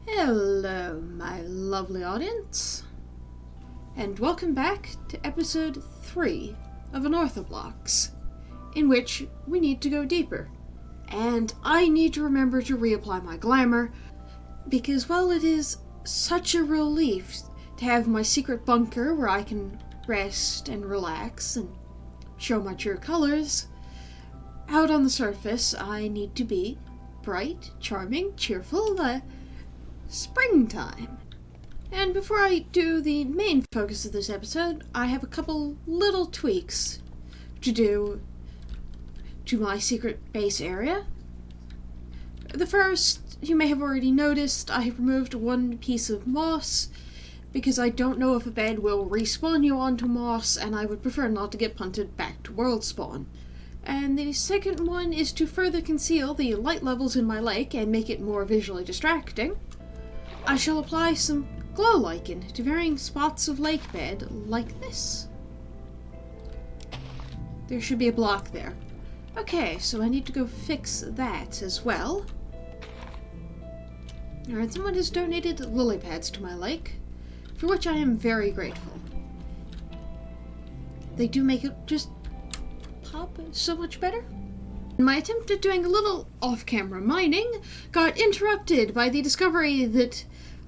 Hello, my lovely audience, and welcome back to episode 3 of Unorthoblocks, in which we need to go deeper. And I need to remember to reapply my glamour, because while it is such a relief to have my secret bunker where I can rest and relax and show my true colors, out on the surface I need to be bright, charming, cheerful, springtime. And before I do the main focus of this episode, I have a couple little tweaks to do to my secret base area. The first, you may have already noticed, I have removed one piece of moss because I don't know if a bed will respawn you onto moss, and I would prefer not to get punted back to world spawn. And the second one is to further conceal the light levels in my lake and make it more visually distracting. I shall apply some glow lichen to varying spots of lake bed, like this. There should be a block there. Okay, so I need to go fix that as well. Alright, someone has donated lily pads to my lake, for which I am very grateful. They do make it just pop so much better. My attempt at doing a little off-camera mining got interrupted by the discovery that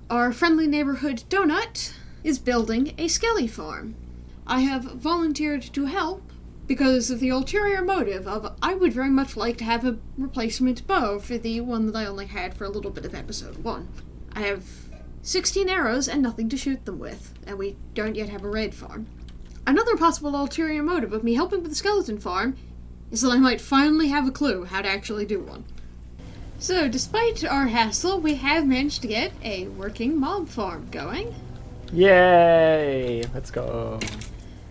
our friendly neighborhood Donut is building a skelly farm. I have volunteered to help because of the ulterior motive of I would very much like to have a replacement bow for the one that I only had for a little bit of episode 1. I have 16 arrows and nothing to shoot them with, and we don't yet have a raid farm. Another possible ulterior motive of me helping with the skeleton farm is that I might finally have a clue how to actually do one. So, despite our hassle, we have managed to get a working mob farm going. Yay! Let's go.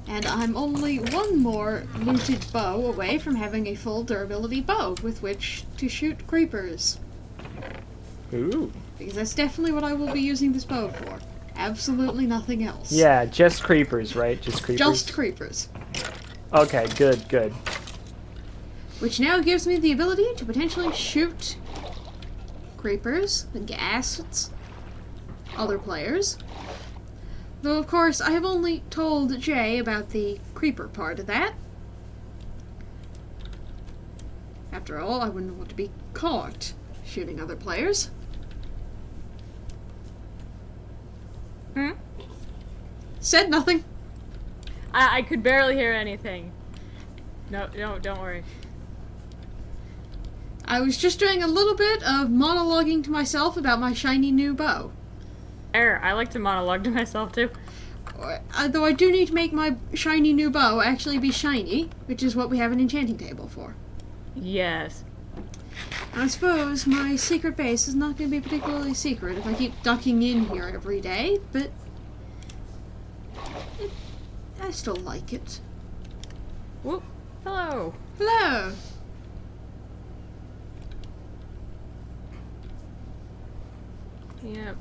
And I'm only one more looted bow away from having a full durability bow with which to shoot creepers. Ooh. Because that's definitely what I will be using this bow for. Absolutely nothing else. Yeah, just creepers, right? Just creepers? Just creepers. Okay, good, good. Which now gives me the ability to potentially shoot creepers, the ghasts, other players. Though, of course, I have only told Jay about the creeper part of that. After all, I wouldn't want to be caught shooting other players. Said nothing. I could barely hear anything. No, don't worry. I was just doing a little bit of monologuing to myself about my shiny new bow. I like to monologue to myself too. Though I do need to make my shiny new bow actually be shiny, which is what we have an enchanting table for. Yes. I suppose my secret base is not going to be particularly secret if I keep ducking in here every day, but I still like it. Whoop. Hello. Hello! Yep.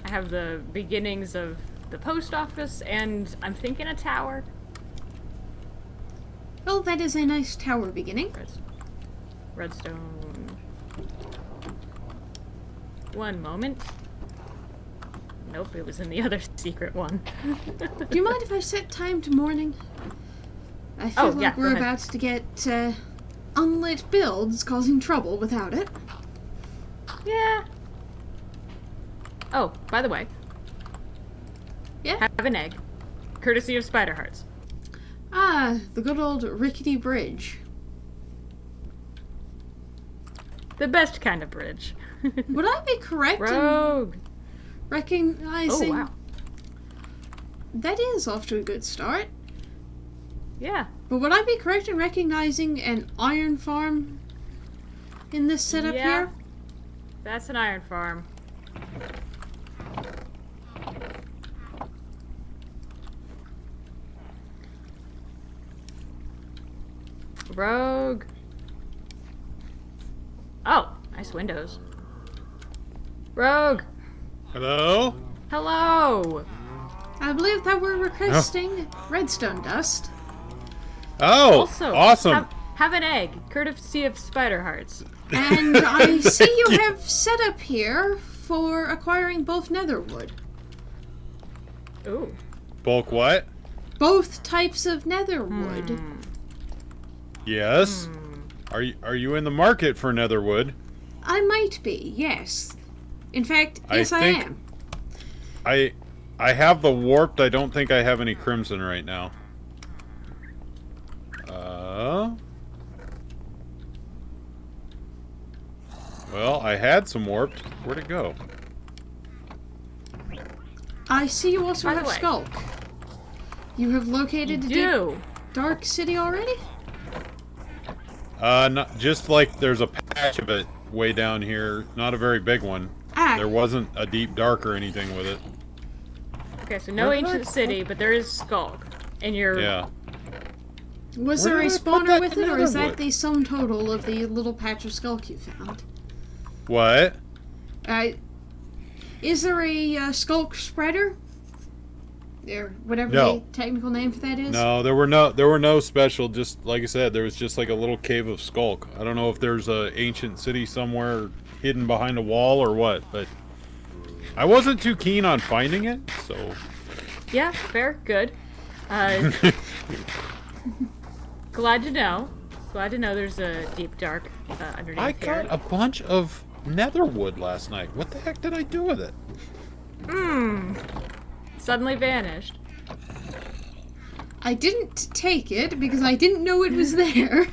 I have the beginnings of the post office, and I'm thinking a tower. Well, that is a nice tower beginning. Redstone. One moment. Nope, it was in the other secret one. Do you mind if I set time to morning? I feel like we're about to get unlit builds causing trouble without it. Yeah. Oh, by the way. Yeah? Have an egg. Courtesy of Spider Hearts. Ah, the good old rickety bridge. The best kind of bridge. Would I be correct Rogue! in recognizing... Oh, wow. That is off to a good start. Yeah. But would I be correct in recognizing an iron farm in this setup here? That's an iron farm. Rogue. Oh, nice windows. Rogue. Hello? Hello. I believe that we're requesting redstone dust. Oh, Also, awesome. have an egg, courtesy of Spider Hearts. And I see you have set up here for acquiring both nether wood. Ooh. Bulk what? Both types of nether wood. Yes. Are you in the market for netherwood? I might be, yes. In fact, I yes, I think- am. I have the warped. I don't think I have any crimson right now. Well, I had some warped. Where'd it go? I see you also By the have way. Skulk. You have located the Do. Dark City already? Not, just like there's a patch of it way down here. Not a very big one. Ah, There wasn't a deep dark or anything with it. Okay, so no Where did I ancient city, but there is Skulk. And you're... Yeah. was Where there a did I put spawner that with it, or is that netherwood? the sum total of the little patch of Skulk you found? What? Is there a Skulk spreader? Or whatever No. the technical name for that is? No, there were no special. Just like I said, there was just like a little cave of skulk. I don't know if there's a ancient city somewhere hidden behind a wall or what, but I wasn't too keen on finding it. So Yeah, fair, good. Glad to know. Glad to know there's a deep dark underneath I here. got a bunch of netherwood last night. What the heck did I do with it? Suddenly vanished. I didn't take it because I didn't know it was there.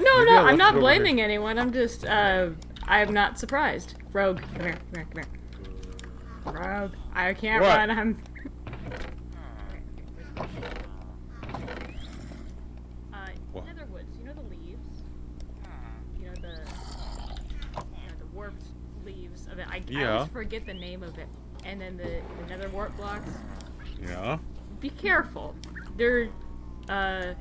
No, I'm not blaming anyone. I'm just, I am not surprised. Rogue, come here, come here, come here. Rogue, I can't What? run. I'm. What? Netherwoods. You know the leaves. You know the warped leaves of it. I Yeah. always forget the name of it. And then the nether warp blocks. Yeah. Be careful. They're, those.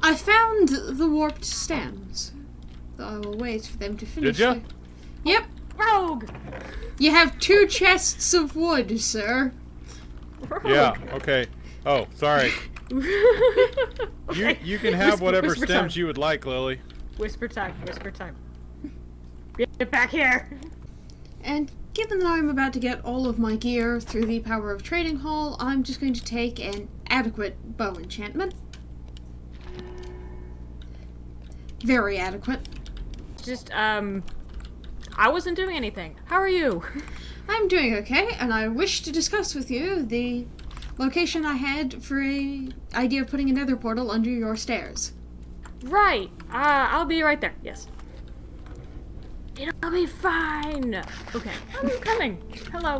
I found the warped stems. I will wait for them to finish. Did ya? their- Yep. Rogue. You have 2 chests of wood, sir. Rogue. Yeah. Okay. Oh, sorry. Okay. You can have whatever whisper stems time. you would like, Lily. Whisper time. Whisper time. Get back here. And given that I'm about to get all of my gear through the power of Trading Hall, I'm just going to take an adequate bow enchantment. Very adequate. Just I wasn't doing anything. How are you? I'm doing okay, and I wish to discuss with you the location I had for a idea of putting a nether portal under your stairs. Right. I'll be right there. Yes. It'll be fine. Okay. I'm coming. Hello.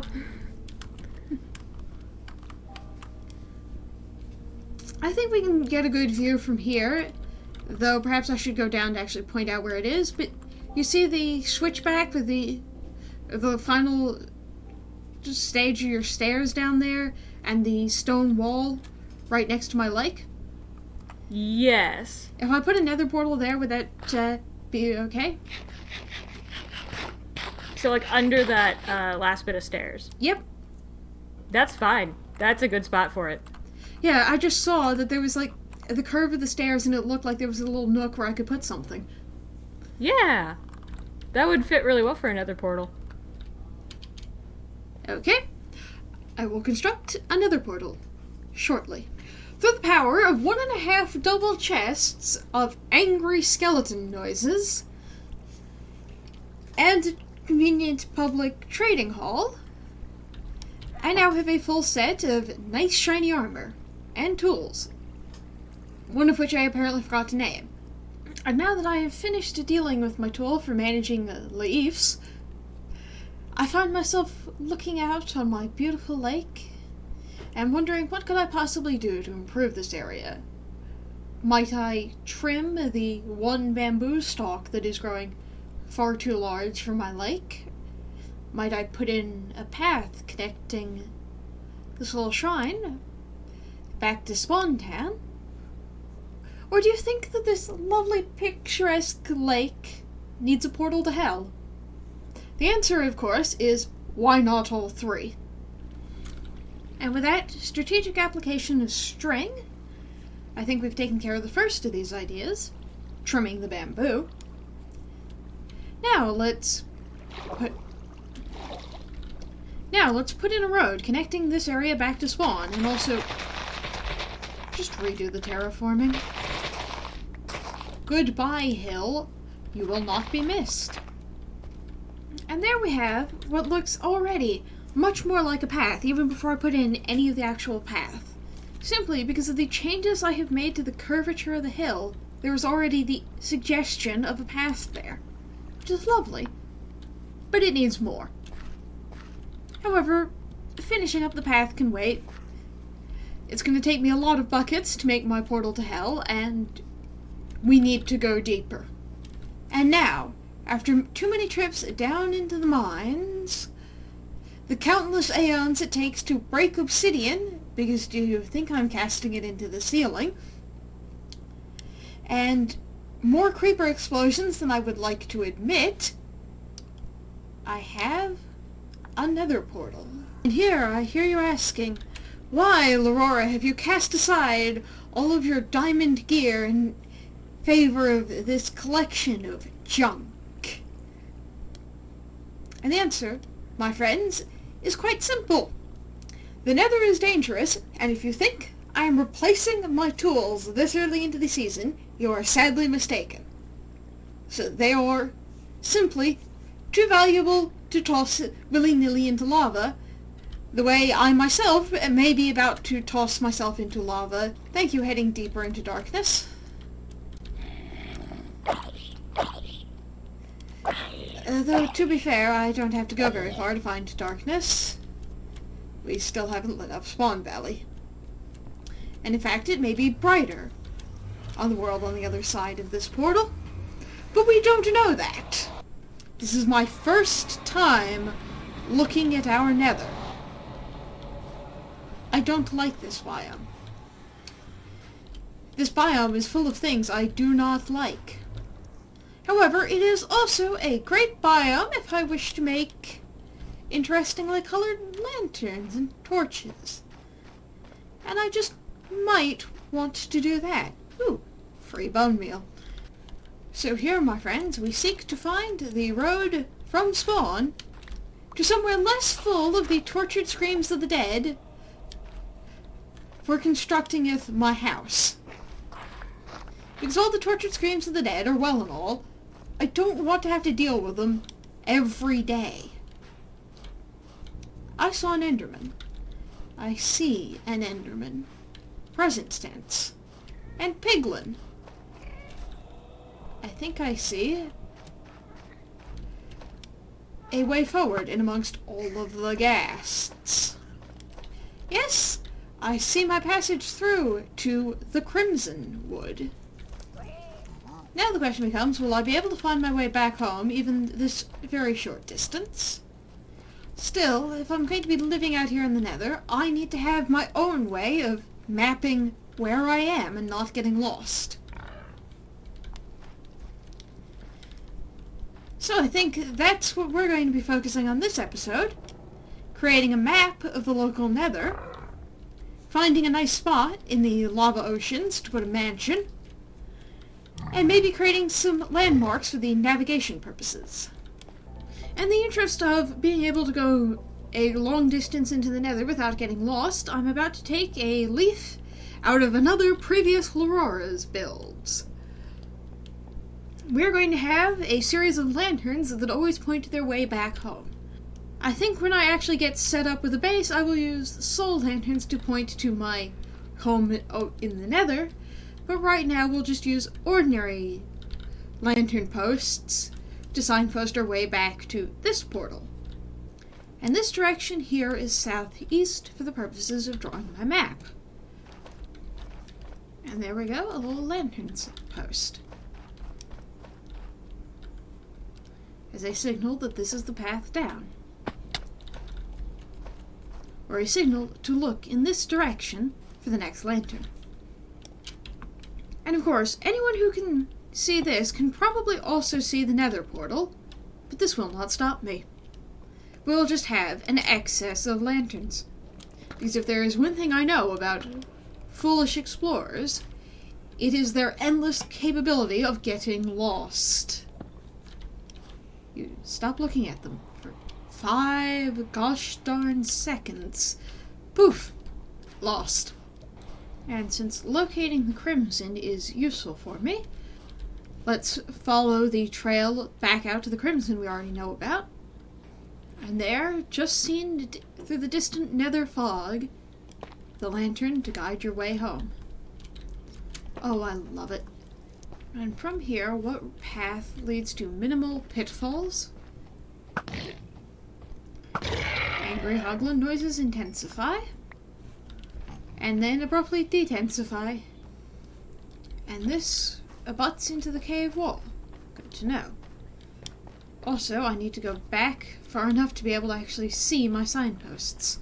I think we can get a good view from here, though perhaps I should go down to actually point out where it is, but you see the switchback with the final stage of your stairs down there, and the stone wall right next to my lake? Yes. If I put a nether portal there, would that be okay? So like under that last bit of stairs. Yep. That's fine. That's a good spot for it. Yeah, I just saw that there was like the curve of the stairs, and it looked like there was a little nook where I could put something. Yeah. That would fit really well for another portal. Okay. I will construct another portal shortly. Through the power of 1.5 double chests of angry skeleton noises and a convenient public trading hall, I now have a full set of nice shiny armor and tools, one of which I apparently forgot to name. And now that I have finished dealing with my tool for managing the leaves, I find myself looking out on my beautiful lake and wondering what could I possibly do to improve this area. Might I trim the one bamboo stalk that is growing far too large for my lake? Might I put in a path connecting this little shrine back to Spawn Town? Or do you think that this lovely picturesque lake needs a portal to hell? The answer, of course, is why not all 3? And with that strategic application of string, I think we've taken care of the first of these ideas, trimming the bamboo. Now let's put in a road connecting this area back to spawn, and also just redo the terraforming. Goodbye, hill. You will not be missed. And there we have what looks already much more like a path, even before I put in any of the actual path. Simply because of the changes I have made to the curvature of the hill, there was already the suggestion of a path there, which is lovely, but it needs more. However, finishing up the path can wait. It's going to take me a lot of buckets to make my portal to hell, and we need to go deeper. And now, after too many trips down into the mines, the countless aeons it takes to break obsidian, because do you think I'm casting it into the ceiling, and more creeper explosions than I would like to admit, I have a nether portal. And here I hear you asking, why, L'aurora, have you cast aside all of your diamond gear in favor of this collection of junk? And the answer, my friends, is quite simple. The nether is dangerous, and if you think I am replacing my tools this early into the season, you are sadly mistaken. So they are simply too valuable to toss willy-nilly into lava, the way I myself may be about to toss myself into lava. Thank you, heading deeper into darkness. Though, to be fair, I don't have to go very far to find darkness. We still haven't lit up Spawn Valley. And in fact, it may be brighter on the world on the other side of this portal. But we don't know that. This is my first time looking at our nether. I don't like this biome. This biome is full of things I do not like. However, it is also a great biome if I wish to make interestingly colored lanterns and torches. And I just might want to do that. Ooh, free bone meal. So here, my friends, we seek to find the road from spawn to somewhere less full of the tortured screams of the dead for constructingeth my house. Because all the tortured screams of the dead are well and all, I don't want to have to deal with them every day. I saw an Enderman. I see an Enderman. Present tense. And Piglin. I think I see a way forward in amongst all of the ghasts. Yes, I see my passage through to the Crimson Wood. Now the question becomes, will I be able to find my way back home, even this very short distance? Still, if I'm going to be living out here in the nether, I need to have my own way of mapping where I am and not getting lost. So I think that's what we're going to be focusing on this episode. Creating a map of the local nether, finding a nice spot in the lava oceans to put a mansion, and maybe creating some landmarks for the navigation purposes. In the interest of being able to go a long distance into the nether without getting lost, I'm about to take a leaf out of another previous L'aurora's builds. We're going to have a series of lanterns that always point their way back home. I think when I actually get set up with a base, I will use soul lanterns to point to my home in the nether, but right now we'll just use ordinary lantern posts to signpost our way back to this portal. And this direction here is southeast for the purposes of drawing my map. And there we go, a little lantern post. As a signal that this is the path down. Or a signal to look in this direction for the next lantern. And of course, anyone who can see this can probably also see the nether portal, but this will not stop me. We'll just have an excess of lanterns. Because if there is one thing I know about foolish explorers, It is their endless capability of getting lost. You stop looking at them for 5 gosh darn seconds. Poof! Lost. And since locating the Crimson is useful for me, let's follow the trail back out to the Crimson we already know about. And there, just seen through the distant nether fog, the lantern to guide your way home. Oh, I love it. And from here, what path leads to minimal pitfalls? Angry hoglin noises intensify, and then abruptly detensify. And this abuts into the cave wall. Good to know. Also, I need to go back far enough to be able to actually see my signposts.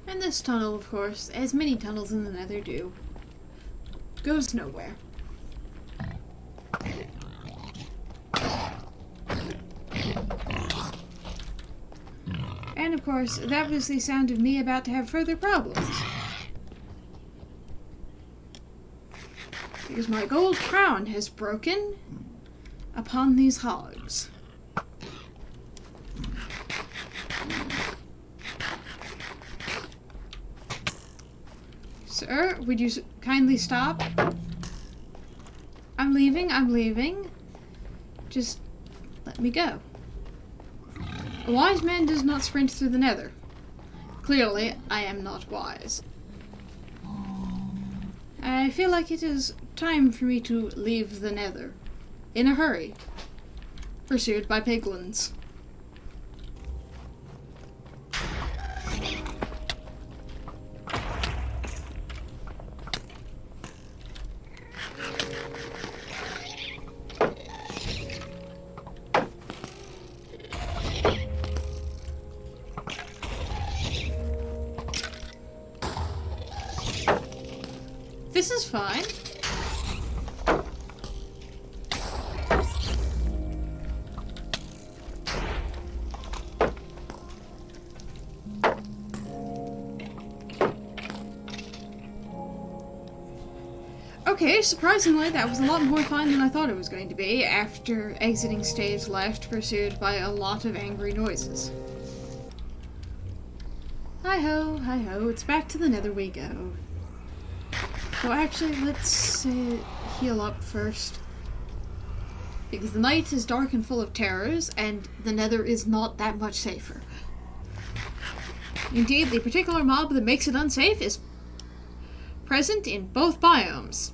And this tunnel, of course, as many tunnels in the nether do, goes nowhere. And of course, that was the sound of me about to have further problems. Because my gold crown has broken upon these hogs. Sir, would you kindly stop? I'm leaving. Just let me go. A wise man does not sprint through the nether. Clearly, I am not wise. I feel like it is time for me to leave the nether. In a hurry. Pursued by piglins. This is fine. Okay, surprisingly, that was a lot more fun than I thought it was going to be after exiting stage left, pursued by a lot of angry noises. Hi-ho, it's back to the nether we go. Well, actually, let's heal up first. Because the night is dark and full of terrors, and the nether is not that much safer. Indeed, the particular mob that makes it unsafe is present in both biomes.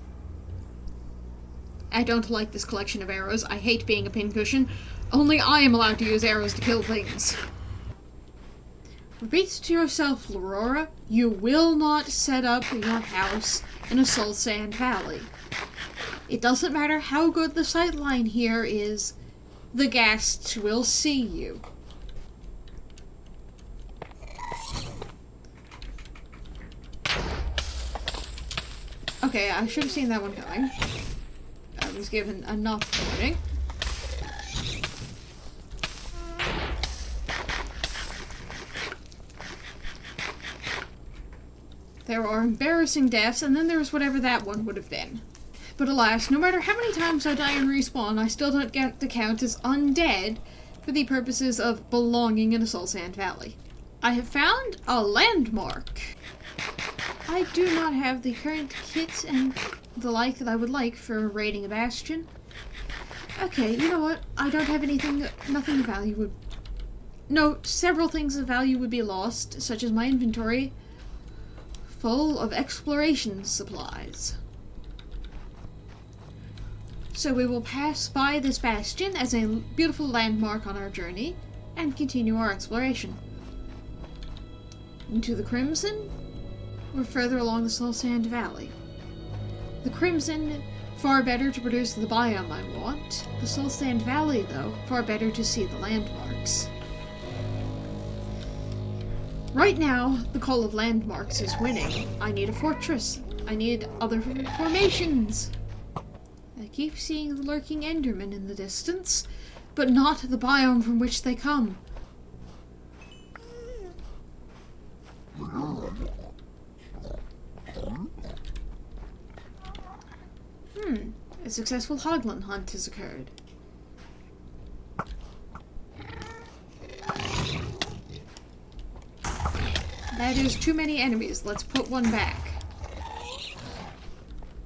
I don't like this collection of arrows. I hate being a pincushion. Only I am allowed to use arrows to kill things. Repeat to yourself, Laurora, you will not set up your house in a soul sand valley. It doesn't matter how good the sightline here is, the ghasts will see you. Okay, I should have seen that one coming. I was given enough warning. There are embarrassing deaths, and then there's whatever that one would have been. But alas, no matter how many times I die and respawn, I still don't get to count as undead for the purposes of belonging in a soul sand valley. I have found a landmark. I do not have the current kit and the like that I would like for raiding a bastion. Okay, you know what? I don't have nothing of value would... No, several things of value would be lost, such as my inventory full of exploration supplies. So we will pass by this bastion as a beautiful landmark on our journey and continue our exploration. Into the Crimson, we're further along the Soul Sand Valley. The Crimson, far better to produce the biome I want. The Soul Sand Valley, though, far better to see the landmarks. Right now, the Call of Landmarks is winning. I need a fortress. I need other formations. I keep seeing the lurking Endermen in the distance, but not the biome from which they come. A successful hoglin hunt has occurred. That is too many enemies. Let's put one back.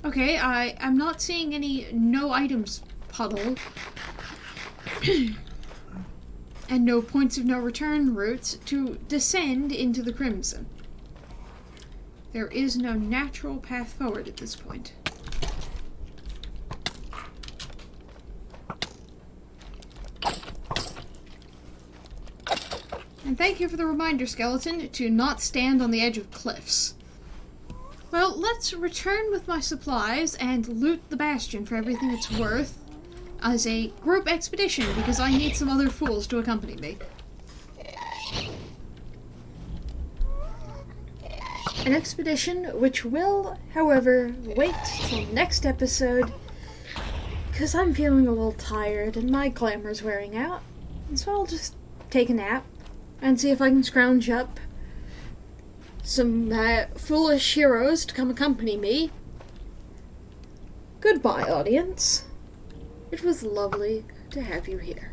Okay, I'm not seeing any no items puddle. And no points of no return routes to descend into the Crimson. There is no natural path forward at this point. And thank you for the reminder, Skeleton, to not stand on the edge of cliffs. Well, let's return with my supplies and loot the bastion for everything it's worth as a group expedition, because I need some other fools to accompany me. An expedition which will, however, wait till next episode, because I'm feeling a little tired and my glamour's wearing out, and so I'll just take a nap and see if I can scrounge up some foolish heroes to come accompany me. Goodbye, audience. It was lovely to have you here.